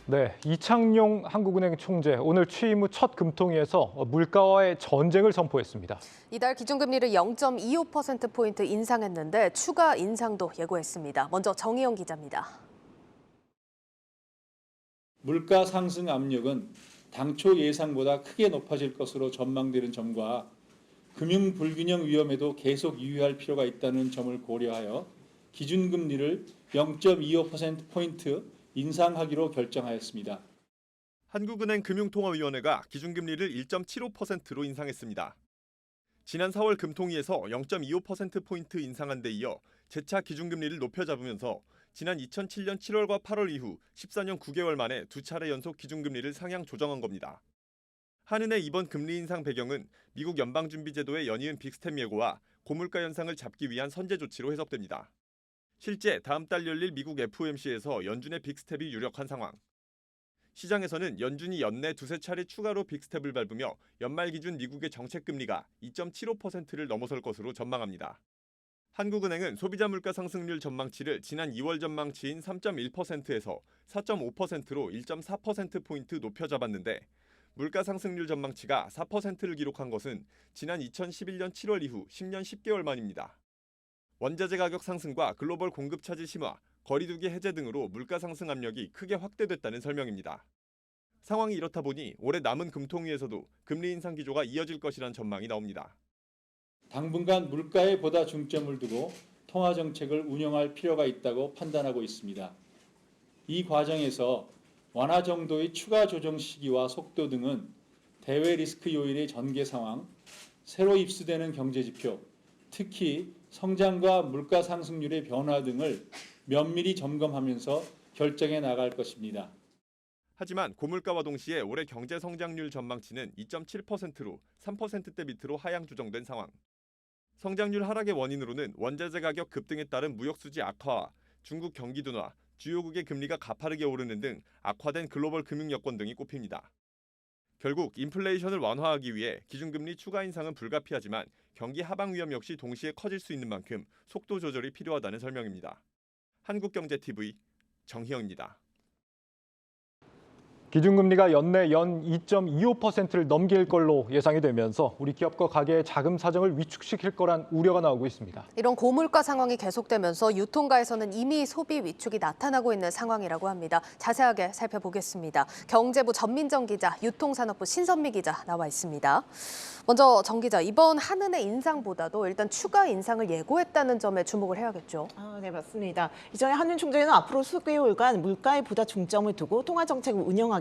네, 이창용 한국은행 총재 오늘 취임 후 첫 금통위에서 물가와의 전쟁을 선포했습니다. 이달 기준금리를 0.25%포인트 인상했는데 추가 인상도 예고했습니다. 먼저 정희영 기자입니다. 물가 상승 압력은 당초 예상보다 크게 높아질 것으로 전망되는 점과 금융 불균형 위험에도 계속 유의할 필요가 있다는 점을 고려하여 기준금리를 0.25%포인트 인상하기로 결정하였습니다. 한국은행 금융통화위원회가 기준금리를 1.75%로 인상했습니다. 지난 4월 금통위에서 0.25%포인트 인상한 데 이어 재차 기준금리를 높여 잡으면서 지난 2007년 7월과 8월 이후 14년 9개월 만에 두 차례 연속 기준금리를 상향 조정한 겁니다. 한은의 이번 금리 인상 배경은 미국 연방준비제도의 연이은 빅스텝 예고와 고물가 현상을 잡기 위한 선제 조치로 해석됩니다. 실제 다음 달 열릴 미국 FOMC에서 연준의 빅스텝이 유력한 상황. 시장에서는 연준이 연내 두세 차례 추가로 빅스텝을 밟으며 연말 기준 미국의 정책금리가 2.75%를 넘어설 것으로 전망합니다. 한국은행은 소비자 물가 상승률 전망치를 지난 2월 전망치인 3.1%에서 4.5%로 1.4%포인트 높여 잡았는데 물가 상승률 전망치가 4%를 기록한 것은 지난 2011년 7월 이후 10년 10개월 만입니다. 원자재 가격 상승과 글로벌 공급 차질 심화, 거리두기 해제 등으로 물가 상승 압력이 크게 확대됐다는 설명입니다. 상황이 이렇다 보니 올해 남은 금통위에서도 금리 인상 기조가 이어질 것이란 전망이 나옵니다. 당분간 물가에 보다 중점을 두고 통화 정책을 운영할 필요가 있다고 판단하고 있습니다. 이 과정에서 완화 정도의 추가 조정 시기와 속도 등은 대외 리스크 요인의 전개 상황, 새로 입수되는 경제 지표, 특히 성장과 물가 상승률의 변화 등을 면밀히 점검하면서 결정해 나갈 것입니다. 하지만 고물가와 동시에 올해 경제 성장률 전망치는 2.7%로 3%대 밑으로 하향 조정된 상황. 성장률 하락의 원인으로는 원자재 가격 급등에 따른 무역 수지 악화와 중국 경기 둔화, 주요국의 금리가 가파르게 오르는 등 악화된 글로벌 금융 여건 등이 꼽힙니다. 결국 인플레이션을 완화하기 위해 기준금리 추가 인상은 불가피하지만 경기 하방 위험 역시 동시에 커질 수 있는 만큼 속도 조절이 필요하다는 설명입니다. 한국경제TV 정희영입니다. 기준금리가 연내 연 2.25%를 넘길 걸로 예상이 되면서 우리 기업과 가게의 자금 사정을 위축시킬 거란 우려가 나오고 있습니다. 이런 고물가 상황이 계속되면서 유통가에서는 이미 소비 위축이 나타나고 있는 상황이라고 합니다. 자세하게 살펴보겠습니다. 경제부 전민정 기자, 유통산업부 신선미 기자 나와 있습니다. 먼저 정 기자, 이번 한은의 인상보다도 일단 추가 인상을 예고했다는 점에 주목을 해야겠죠. 네, 맞습니다. 이전에 한은 총재는 앞으로 수개월간 물가에 보다 중점을 두고 통화 정책을 운영하겠다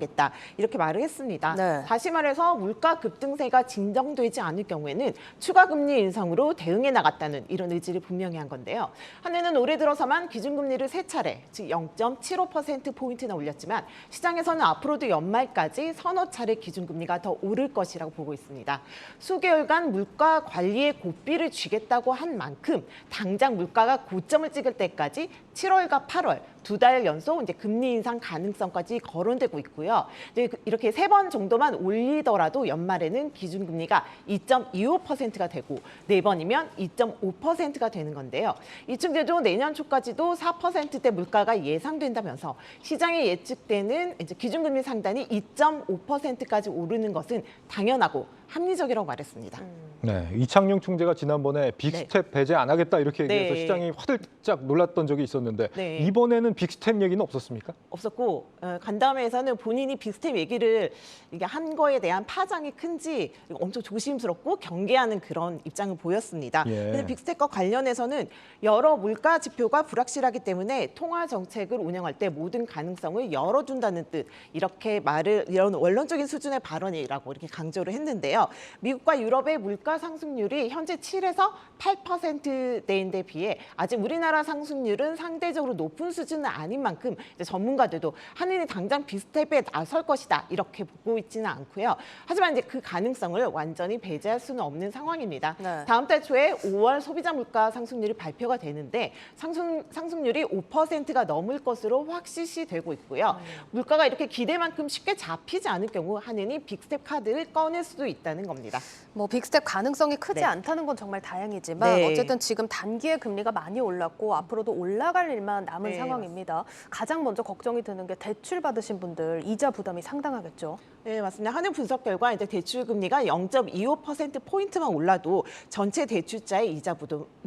이렇게 말을 했습니다. 네. 다시 말해서 물가 급등세가 진정되지 않을 경우에는 추가 금리 인상으로 대응해 나갔다는 이런 의지를 분명히 한 건데요. 한은은 올해 들어서만 기준금리를 세 차례, 즉 0.75%포인트나 올렸지만 시장에서는 앞으로도 연말까지 서너 차례 기준금리가 더 오를 것이라고 보고 있습니다. 수개월간 물가 관리에 고삐를 쥐겠다고 한 만큼 당장 물가가 고점을 찍을 때까지 7월과 8월 두 달 연속 이제 금리 인상 가능성까지 거론되고 있고요. 이제 이렇게 3번 정도만 올리더라도 연말에는 기준금리가 2.25%가 되고 4번이면 2.5%가 되는 건데요. 이 총재도 내년 초까지도 4%대 물가가 예상된다면서 시장에 예측되는 이제 기준금리 상단이 2.5%까지 오르는 것은 당연하고 합리적이라고 말했습니다. 네, 이창용 총재가 지난번에 빅스텝 배제 안 하겠다 이렇게 얘기해서 네. 시장이 화들짝 놀랐던 적이 있었는데 네. 이번에는 빅스텝 얘기는 없었습니까? 없었고 간담회에서는 본인이 빅스텝 얘기를 이게 한 거에 대한 파장이 큰지 엄청 조심스럽고 경계하는 그런 입장을 보였습니다. 예. 그런데 빅스텝과 관련해서는 여러 물가 지표가 불확실하기 때문에 통화 정책을 운영할 때 모든 가능성을 열어둔다는 뜻 이렇게 말을 이런 원론적인 수준의 발언이라고 이렇게 강조를 했는데요. 미국과 유럽의 물가 상승률이 현재 7에서 8%대인데 비해 아직 우리나라 상승률은 상대적으로 높은 수준은 아닌 만큼 이제 전문가들도 한은이 당장 빅스텝에 나설 것이다 이렇게 보고 있지는 않고요. 하지만 이제 그 가능성을 완전히 배제할 수는 없는 상황입니다. 네. 다음 달 초에 5월 소비자 물가 상승률이 발표가 되는데 상승률이 5%가 넘을 것으로 확실시 되고 있고요. 물가가 이렇게 기대만큼 쉽게 잡히지 않을 경우 한은이 빅스텝 카드를 꺼낼 수도 있다. 있다는 겁니다. 뭐 빅스텝 가능성이 크지 네. 않다는 건 정말 다행이지만 네. 어쨌든 지금 단기의 금리가 많이 올랐고 앞으로도 올라갈 일만 남은 네, 상황입니다. 가장 먼저 걱정이 드는 게 대출 받으신 분들 이자 부담이 상당하겠죠. 네, 맞습니다. 한은 분석 결과 이제 대출 금리가 0.25%포인트만 올라도 전체 대출자의 이자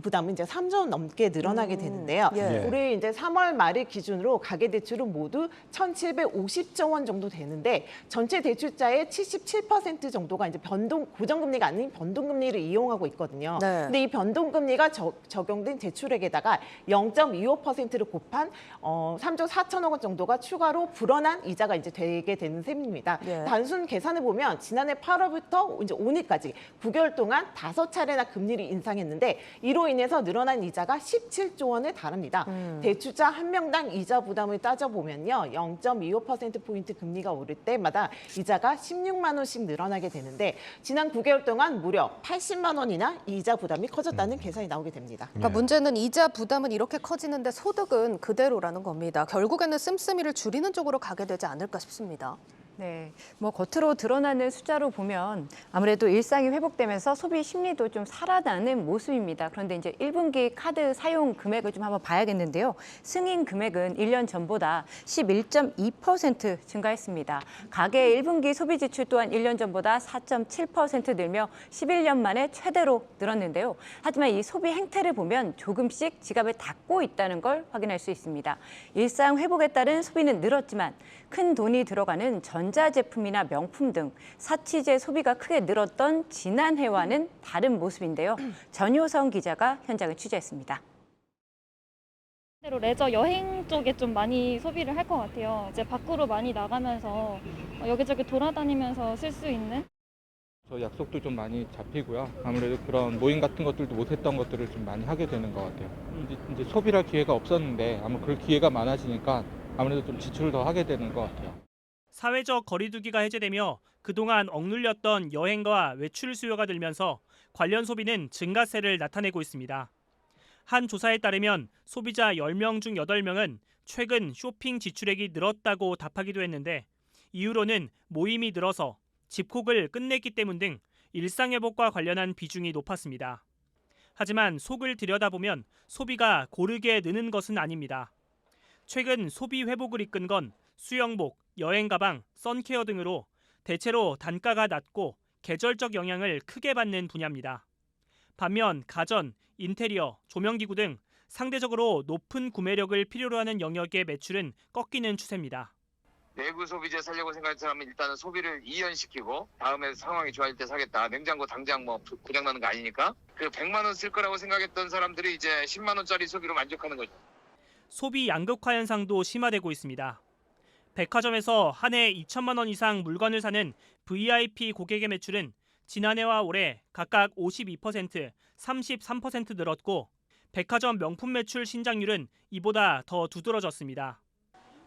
부담은 이제 3조 원 넘게 늘어나게 되는데요. 예. 올해 이제 3월 말을 기준으로 가계 대출은 모두 1,750조 원 정도 되는데 전체 대출자의 77% 정도가 이제 고정금리가 아닌 변동금리를 이용하고 있거든요. 네. 근데 이 변동금리가 적용된 대출액에다가 0.25%를 곱한 3조 4천억 원 정도가 추가로 불어난 이자가 이제 되게 되는 셈입니다. 예. 단순 계산을 보면 지난해 8월부터 이제 오늘까지 9개월 동안 5차례나 금리를 인상했는데 이로 인해서 늘어난 이자가 17조 원에 달합니다. 대출자 한 명당 이자 부담을 따져보면요. 0.25%포인트 금리가 오를 때마다 이자가 16만 원씩 늘어나게 되는데 지난 9개월 동안 무려 80만 원이나 이자 부담이 커졌다는 계산이 나오게 됩니다. 그러니까 문제는 이자 부담은 이렇게 커지는데 소득은 그대로라는 겁니다. 결국에는 씀씀이를 줄이는 쪽으로 가게 되지 않을까 싶습니다. 네, 뭐 겉으로 드러나는 숫자로 보면 아무래도 일상이 회복되면서 소비 심리도 좀 살아나는 모습입니다. 그런데 이제 1분기 카드 사용 금액을 좀 한번 봐야겠는데요. 승인 금액은 1년 전보다 11.2% 증가했습니다. 가계 1분기 소비 지출 또한 1년 전보다 4.7% 늘며 11년 만에 최대로 늘었는데요. 하지만 이 소비 행태를 보면 조금씩 지갑을 닫고 있다는 걸 확인할 수 있습니다. 일상 회복에 따른 소비는 늘었지만 큰 돈이 들어가는 전자제품이나 명품 등 사치제 소비가 크게 늘었던 지난해와는 다른 모습인데요. 전효성 기자가 현장을 취재했습니다. 대로 레저 여행 쪽에 좀 많이 소비를 할 것 같아요. 이제 밖으로 많이 나가면서 여기저기 돌아다니면서 쓸 수 있는. 저 약속도 좀 많이 잡히고요. 아무래도 그런 모임 같은 것들도 못했던 것들을 좀 많이 하게 되는 것 같아요. 이제 소비를 할 기회가 없었는데 아마 그럴 기회가 많아지니까 아무래도 좀 지출을 더 하게 되는 것 같아요. 사회적 거리두기가 해제되며 그동안 억눌렸던 여행과 외출 수요가 늘면서 관련 소비는 증가세를 나타내고 있습니다. 한 조사에 따르면 소비자 10명 중 8명은 최근 쇼핑 지출액이 늘었다고 답하기도 했는데 이유로는 모임이 늘어서 집콕을 끝냈기 때문 등 일상회복과 관련한 비중이 높았습니다. 하지만 속을 들여다보면 소비가 고르게 느는 것은 아닙니다. 최근 소비 회복을 이끈 건 수영복, 여행 가방, 선케어 등으로 대체로 단가가 낮고 계절적 영향을 크게 받는 분야입니다. 반면 가전, 인테리어, 조명기구 등 상대적으로 높은 구매력을 필요로 하는 영역의 매출은 꺾이는 추세입니다. 내구 소비재 살려고 생각하는 사람은 일단은 소비를 이연시키고 다음에 상황이 좋아질 때 사겠다. 냉장고 당장 뭐 고장나는 거 아니니까. 그 100만 원 쓸 거라고 생각했던 사람들이 이제 10만 원짜리 소비로 만족하는 거죠. 소비 양극화 현상도 심화되고 있습니다. 백화점에서 한 해 2천만 원 이상 물건을 사는 VIP 고객의 매출은 지난해와 올해 각각 52%, 33% 늘었고 백화점 명품 매출 신장률은 이보다 더 두드러졌습니다.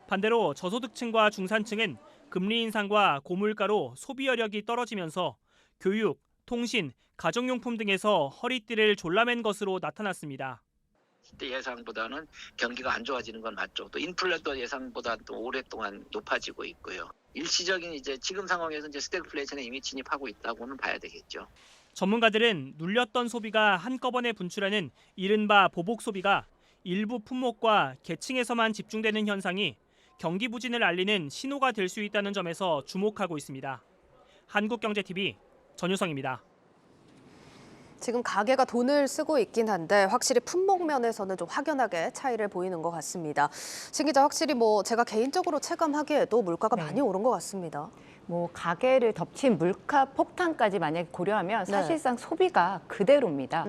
반대로 저소득층과 중산층은 금리 인상과 고물가로 소비 여력이 떨어지면서 교육, 통신, 가정용품 등에서 허리띠를 졸라맨 것으로 나타났습니다. 때 예상보다는 경기가 안 좋아지는 건 맞죠. 또 인플레도 예상보다 또 오랫동안 높아지고 있고요. 일시적인 이제 지금 상황에서 이제 스태그플레이션에 이미 진입하고 있다고는 봐야 되겠죠. 전문가들은 눌렸던 소비가 한꺼번에 분출하는 이른바 보복 소비가 일부 품목과 계층에서만 집중되는 현상이 경기 부진을 알리는 신호가 될 수 있다는 점에서 주목하고 있습니다. 한국경제TV 전효성입니다. 지금 가게가 돈을 쓰고 있긴 한데 확실히 품목 면에서는 좀 확연하게 차이를 보이는 것 같습니다. 신 기자, 확실히 제가 개인적으로 체감하기에도 물가가 많이 오른 것 같습니다. 뭐 가게를 덮친 물가 폭탄까지 만약에 고려하면 사실상 소비가 그대로입니다.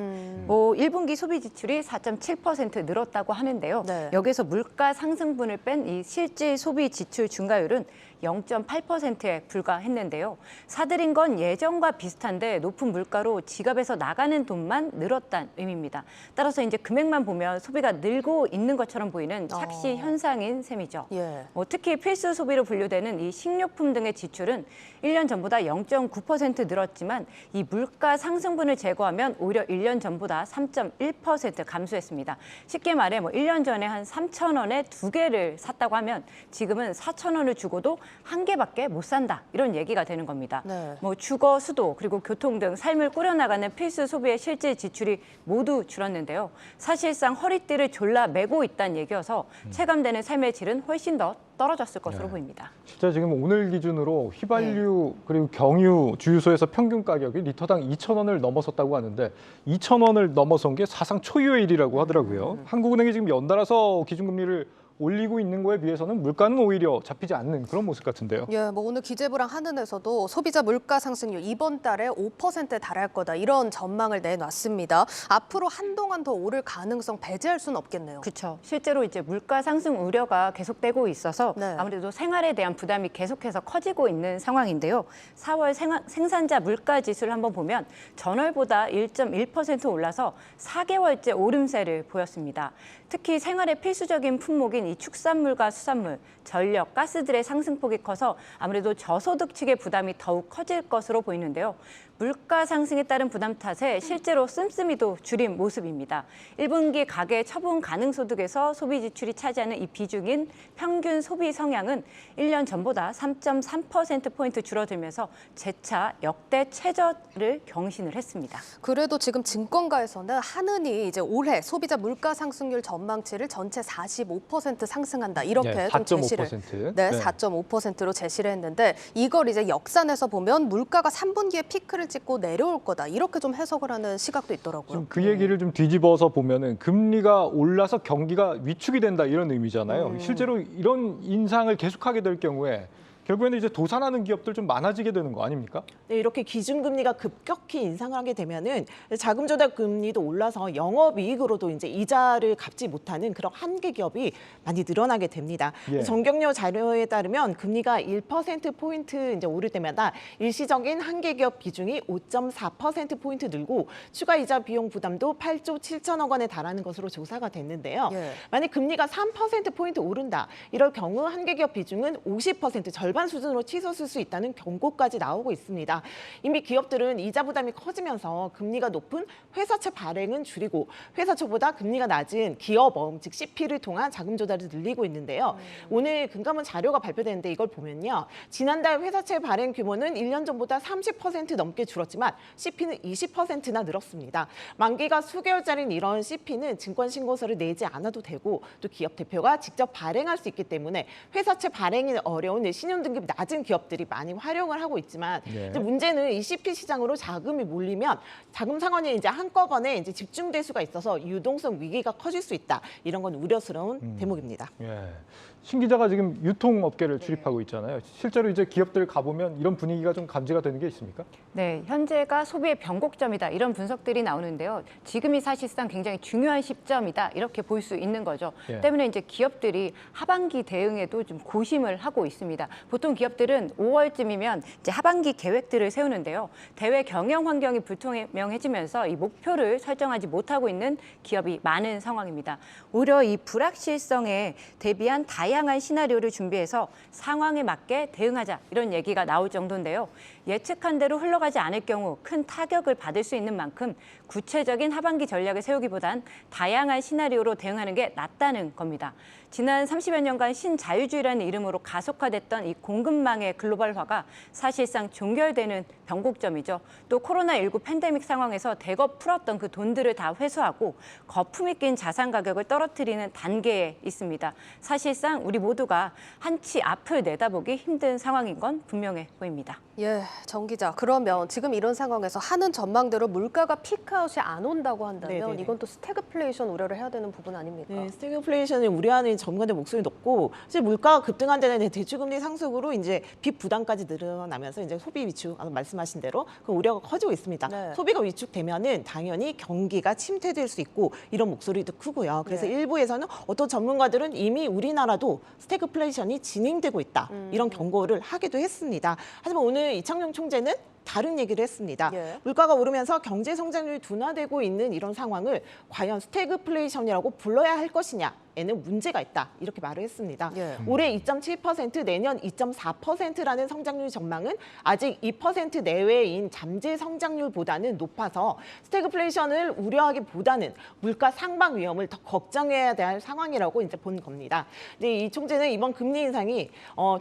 뭐 1분기 소비 지출이 4.7% 늘었다고 하는데요. 네. 여기서 물가 상승분을 뺀 이 실질 소비 지출 증가율은 0.8%에 불과했는데요. 사들인 건 예전과 비슷한데 높은 물가로 지갑에서 나가는 돈만 늘었다는 의미입니다. 따라서 이제 금액만 보면 소비가 늘고 있는 것처럼 보이는 착시 현상인 셈이죠. 예. 특히 필수 소비로 분류되는 이 식료품 등의 지출 매출은 1년 전보다 0.9% 늘었지만 이 물가 상승분을 제거하면 오히려 1년 전보다 3.1% 감소했습니다. 쉽게 말해 1년 전에 한 3,000원에 2개를 샀다고 하면 지금은 4,000원을 주고도 1개밖에 못 산다. 이런 얘기가 되는 겁니다. 네. 주거, 수도, 그리고 교통 등 삶을 꾸려나가는 필수 소비의 실질 지출이 모두 줄었는데요. 사실상 허리띠를 졸라 매고 있다는 얘기여서 체감되는 삶의 질은 훨씬 더 떨어졌을 것으로 보입니다. 진짜 지금 오늘 기준으로 휘발유 그리고 경유 주유소에서 평균 가격이 리터당 2,000원을 넘어섰다고 하는데 2,000원을 넘어선 게 사상 초유의 일이라고 하더라고요. 한국은행이 지금 연달아서 기준금리를 올리고 있는 거에 비해서는 물가는 오히려 잡히지 않는 그런 모습 같은데요. 예, 오늘 기재부랑 한은에서도 소비자 물가 상승률 이번 달에 5%에 달할 거다 이런 전망을 내놨습니다. 앞으로 한동안 더 오를 가능성 배제할 수는 없겠네요. 그렇죠. 실제로 이제 물가 상승 우려가 계속되고 있어서 네. 아무래도 생활에 대한 부담이 계속해서 커지고 있는 상황인데요. 4월 생산자 물가 지수를 한번 보면 전월보다 1.1% 올라서 4개월째 오름세를 보였습니다. 특히 생활의 필수적인 품목인 이 축산물과 수산물, 전력, 가스들의 상승폭이 커서 아무래도 저소득 측의 부담이 더욱 커질 것으로 보이는데요. 물가 상승에 따른 부담 탓에 실제로 씀씀이도 줄인 모습입니다. 1분기 가계 처분 가능 소득에서 소비 지출이 차지하는 이 비중인 평균 소비 성향은 1년 전보다 3.3%포인트 줄어들면서 재차 역대 최저를 경신을 했습니다. 그래도 지금 증권가에서는 한은이 이제 올해 소비자 물가 상승률 전망치를 전체 45% 상승한다 이렇게 좀 제시를 4.5%로 제시를 했는데 이걸 이제 역산해서 보면 물가가 3분기에 피크를 찍고 내려올 거다 이렇게 좀 해석을 하는 시각도 있더라고요. 좀 그 얘기를 좀 뒤집어서 보면은 금리가 올라서 경기가 위축이 된다 이런 의미잖아요. 실제로 이런 인상을 계속하게 될 경우에 결국에는 이제 도산하는 기업들 좀 많아지게 되는 거 아닙니까? 네, 이렇게 기준금리가 급격히 인상을 하게 되면은 자금 조달 금리도 올라서 영업이익으로도 이제 이자를 갚지 못하는 그런 한계 기업이 많이 늘어나게 됩니다. 예. 정경료 자료에 따르면 금리가 1%포인트 이제 오를 때마다 일시적인 한계 기업 비중이 5.4%포인트 늘고 추가 이자 비용 부담도 8조 7천억 원에 달하는 것으로 조사가 됐는데요. 예. 만약 금리가 3%포인트 오른다. 이럴 경우 한계 기업 비중은 50% 절반 수준으로 치솟을 수 있다는 경고까지 나오고 있습니다. 이미 기업들은 이자 부담이 커지면서 금리가 높은 회사채 발행은 줄이고 회사채보다 금리가 낮은 기업어음, 즉 CP를 통한 자금 조달을 늘리고 있는데요. 오늘 금감원 자료가 발표되는데 이걸 보면요. 지난달 회사채 발행 규모는 1년 전보다 30% 넘게 줄었지만 CP는 20%나 늘었습니다. 만기가 수개월짜리인 이런 CP는 증권신고서를 내지 않아도 되고 또 기업 대표가 직접 발행할 수 있기 때문에 회사채 발행이 어려운 신용 등급이 낮은 기업들이 많이 활용을 하고 있지만 이제 문제는 이 CP 시장으로 자금이 몰리면 자금 상환이 이제 한꺼번에 이제 집중될 수가 있어서 유동성 위기가 커질 수 있다. 이런 건 우려스러운 대목입니다. 예. 신 기자가 지금 유통업계를 출입하고 있잖아요. 실제로 이제 기업들 가보면 이런 분위기가 좀 감지가 되는 게 있습니까? 네, 현재가 소비의 변곡점이다 이런 분석들이 나오는데요. 지금이 사실상 굉장히 중요한 시점이다 이렇게 볼 수 있는 거죠. 때문에 이제 기업들이 하반기 대응에도 좀 고심을 하고 있습니다. 보통 기업들은 5월쯤이면 이제 하반기 계획들을 세우는데요. 대외 경영 환경이 불투명해지면서 이 목표를 설정하지 못하고 있는 기업이 많은 상황입니다. 오히려 이 불확실성에 대비한 다양한 시나리오를 준비해서 상황에 맞게 대응하자 이런 얘기가 나올 정도인데요. 예측한 대로 흘러가지 않을 경우 큰 타격을 받을 수 있는 만큼 구체적인 하반기 전략을 세우기보단 다양한 시나리오로 대응하는 게 낫다는 겁니다. 지난 30여 년간 신자유주의라는 이름으로 가속화됐던 이 공급망의 글로벌화가 사실상 종결되는 변곡점이죠. 또 코로나19 팬데믹 상황에서 대거 풀었던 그 돈들을 다 회수하고 거품이 낀 자산 가격을 떨어뜨리는 단계에 있습니다. 사실상 우리 모두가 한치 앞을 내다보기 힘든 상황인 건 분명해 보입니다. 예, 정 기자. 그러면 지금 이런 상황에서 하는 전망대로 물가가 피크아웃이 안 온다고 한다면 네네네. 이건 또 스태그플레이션 우려를 해야 되는 부분 아닙니까? 네, 스태그플레이션을 우려하는 전문가들 목소리 높고 사실 물가가 급등한 데는 대출금리 상승으로 이제 빚 부담까지 늘어나면서 이제 소비 위축, 아까 말씀하신 대로 그 우려가 커지고 있습니다. 네. 소비가 위축되면은 당연히 경기가 침체될 수 있고 이런 목소리도 크고요. 그래서 일부에서는 어떤 전문가들은 이미 우리나라도 스태그플레이션이 진행되고 있다 이런 경고를 하기도 했습니다. 하지만 오늘 이창용 총재는 다른 얘기를 했습니다. 예. 물가가 오르면서 경제 성장률이 둔화되고 있는 이런 상황을 과연 스태그플레이션이라고 불러야 할 것이냐에는 문제가 있다. 이렇게 말을 했습니다. 예. 올해 2.7%, 내년 2.4%라는 성장률 전망은 아직 2% 내외인 잠재 성장률보다는 높아서 스태그플레이션을 우려하기보다는 물가 상방 위험을 더 걱정해야 될 상황이라고 이제 본 겁니다. 근데 이 총재는 이번 금리 인상이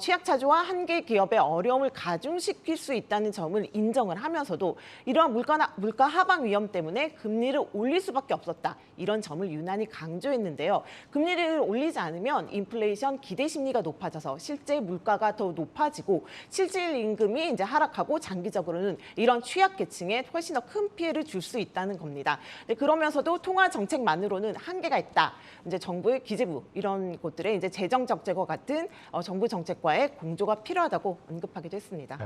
취약차주와 한계 기업의 어려움을 가중시킬 수 있다는 점을 인정을 하면서도 이러한 물가 하방 위험 때문에 금리를 올릴 수밖에 없었다. 이런 점을 유난히 강조했는데요. 금리를 올리지 않으면 인플레이션 기대 심리가 높아져서 실제 물가가 더 높아지고 실질 임금이 이제 하락하고 장기적으로는 이런 취약계층에 훨씬 더 큰 피해를 줄 수 있다는 겁니다. 그러면서도 통화 정책만으로는 한계가 있다. 이제 정부의 기재부 이런 곳들의 이제 재정 적재과 같은 정부 정책과의 공조가 필요하다고 언급하기도 했습니다.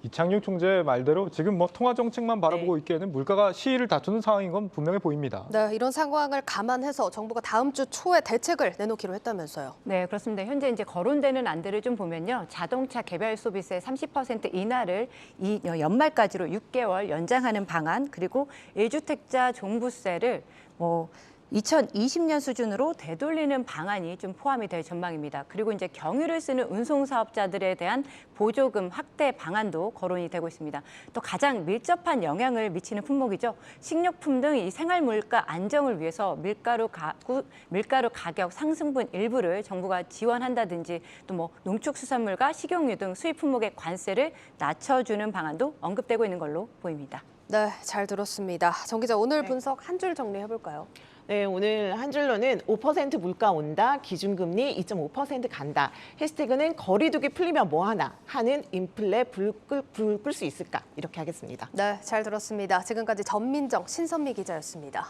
이창용 총재 말대로 지금 뭐 통화 정책만 바라보고 있기에는 물가가 시의를 다투는 상황인 건 분명해 보입니다. 네, 이런 상황을 감안해서 정부가 다음 주 초에 대책을 내놓기로 했다면서요. 네, 그렇습니다. 현재 이제 거론되는 안들을 좀 보면요. 자동차 개별 소비세 30% 인하를 이 연말까지로 6개월 연장하는 방안, 그리고 1주택자 종부세를 2020년 수준으로 되돌리는 방안이 좀 포함이 될 전망입니다. 그리고 이제 경유를 쓰는 운송사업자들에 대한 보조금 확대 방안도 거론이 되고 있습니다. 또 가장 밀접한 영향을 미치는 품목이죠. 식료품 등 이 생활 물가 안정을 위해서 밀가루 가격 상승분 일부를 정부가 지원한다든지 또 뭐 농축수산물과 식용유 등 수입 품목의 관세를 낮춰주는 방안도 언급되고 있는 걸로 보입니다. 네, 잘 들었습니다. 정 기자, 오늘 분석 한 줄 정리해볼까요? 네, 오늘 한 줄로는 5% 물가 온다, 기준금리 2.5% 간다. 해시태그는 거리두기 풀리면 뭐하나 하는 인플레 불 끌 수 있을까? 이렇게 하겠습니다. 네, 잘 들었습니다. 지금까지 전민정, 신선미 기자였습니다.